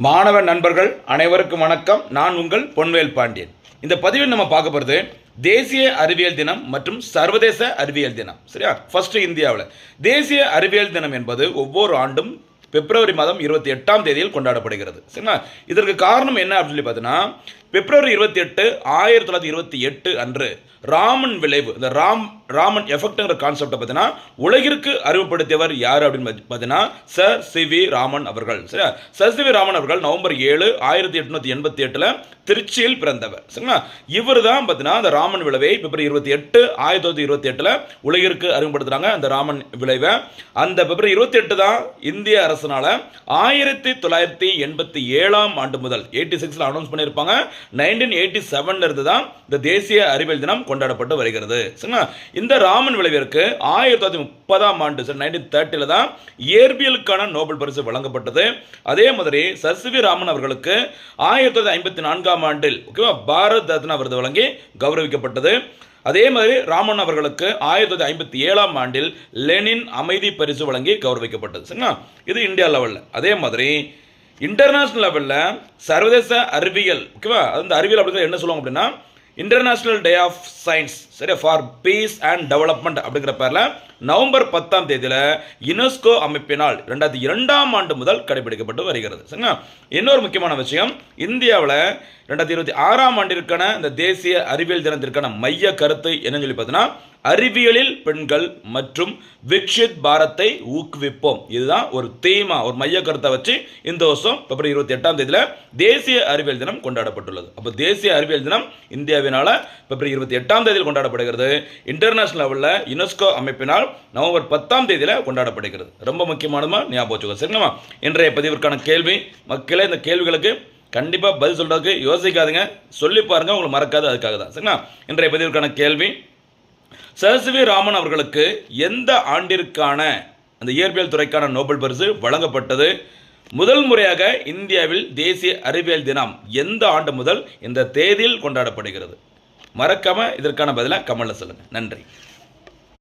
மாணவ நண்பர்கள் அனைவருக்கும் வணக்கம். நான் உங்கள் பொன்வேல் பாண்டியன். இந்த பதிவில் நம்ம பார்க்க போகிறது தேசிய அறிவியல் தினம் மற்றும் சர்வதேச அறிவியல் தினம். சரியா? ஃபர்ஸ்ட் இந்தியாவில் தேசிய அறிவியல் தினம் என்பது ஒவ்வொரு ஆண்டும் பிப்ரவரி மாதம் 28ஆம் தேதியில் கொண்டாடப்படுகிறது. சரிங்களா? இதற்கு காரணம் என்ன அப்படின்னு சொல்லி பார்த்தீங்கன்னா, பிப்ரவரி 28 1928 அன்று ராமன் விளைவு, இந்த ராமன் எஃபெக்ட்ங்கிற கான்செப்டை பார்த்தீங்கன்னா உலகிற்கு அறிவுப்படுத்தியவர் யார் அப்படின்னு பார்த்தீங்கன்னா சர் சி.வி. ராமன் அவர்கள். சரியா? Sir CV. ராமன் அவர்கள் நவம்பர் 7 1888 திருச்சியில் பிறந்தவர். சரிங்களா? இவர் தான் பார்த்தீங்கன்னா அந்த ராமன் விளைவை பிப்ரவரி 28 1928 உலகிற்கு அறிமுகப்படுத்துறாங்க. அந்த ராமன் விளைவை அந்த பிப்ரவரி 28 தான் இந்திய அரசினால 1987ஆம் ஆண்டு முதல் 86 அனௌன்ஸ் பண்ணியிருப்பாங்க. 1987 இருந்து தான் இந்த தேசிய அறிவியல் தினம் கொண்டாடப்பட்டு வருகிறது. சரிங்களா? இந்த ராமன் விளைவிற்கு 1930ஆம் ஆண்டு 1930 தான் இயற்பியலுக்கான நோபல் பரிசு வழங்கப்பட்டது. அதே மாதிரி சர் சி.வி. ராமன் அவர்களுக்கு 1954ஆம் ஆண்டில் பாரத் ரத்னா விருது வழங்கி கௌரவிக்கப்பட்டது. அதே மாதிரி ராமன் அவர்களுக்கு 1957ஆம் ஆண்டில் லெனின் அமைதி பரிசு வழங்கி கௌரவிக்கப்பட்டது. சரிங்களா? இது இந்தியா லெவலில். அதே மாதிரி இன்டர்நேஷனல் லெவலில் சர்வதேச அறிவியல், ஓகேவா, அந்த அறிவியல் அப்படிங்கிறது என்ன சொல்லுவாங்க அப்படின்னா இன்டர்நேஷனல் டே ஆஃப் சயின்ஸ், சரி, ஃபார் பீஸ் அண்ட் டெவலப்மெண்ட் அப்படிங்கிற பேரில் நவம்பர் 10ஆம் தேதியில் யுனெஸ்கோ அமைப்பினால் 2002ஆம் ஆண்டு முதல் கடைபிடிக்கப்பட்டு வருகிறது. சரிங்களா? இன்னொரு முக்கியமான விஷயம், இந்தியாவில் 2026ஆம் ஆண்டிற்கான இந்த தேசிய அறிவியல் தினத்திற்கான மைய கருத்து என்னன்னு சொல்லி பார்த்தீங்கன்னா அறிவியலில் பெண்கள் மற்றும் விக்ஷித் பாரத்தை ஊக்குவிப்போம். இதுதான் ஒரு தீமா, ஒரு மைய கருத்தை வச்சு இந்த வருஷம் பிப்ரவரி 28ஆம் தேதியில் தேசிய அறிவியல் தினம் கொண்டாடப்பட்டுள்ளது. அப்போ தேசிய அறிவியல் தினம் இந்தியாவினால் பிப்ரவரி 28ஆம் தேதியில் கொண்டாடப்படுகிறது. இன்டர்நேஷனல் லெவலில் யுனெஸ்கோ அமைப்பினால் நவம்பர் 10ஆம் தேதியில் கொண்டாடப்படுகிறது. ரொம்ப முக்கியமானமா ஞாபகம் வச்சுக்கோ. சரிங்களா? இன்றைய பதிவிற்கான கேள்வி, மக்களே இந்த கேள்விகளுக்கு கண்டிப்பாக பதில் சொல்றதுக்கு யோசிக்காதுங்க, சொல்லி பாருங்க, உங்களுக்கு மறக்காது, அதுக்காக தான். சரிங்களா? இன்றைய பதிவிற்கான கேள்வி, சர் சி.வி. ராமன் அவர்களுக்கு எந்த ஆண்டிற்கான அந்த இயற்பியல் துறைக்கான நோபல் பரிசு வழங்கப்பட்டது? முதல் முறையாக இந்தியாவில் தேசிய அறிவியல் தினம் எந்த ஆண்டு முதல் இந்த தேதியில் கொண்டாடப்படுகிறது? மறக்காம இதற்கான பதிலை கமெண்ட்ல சொல்லுங்க. நன்றி.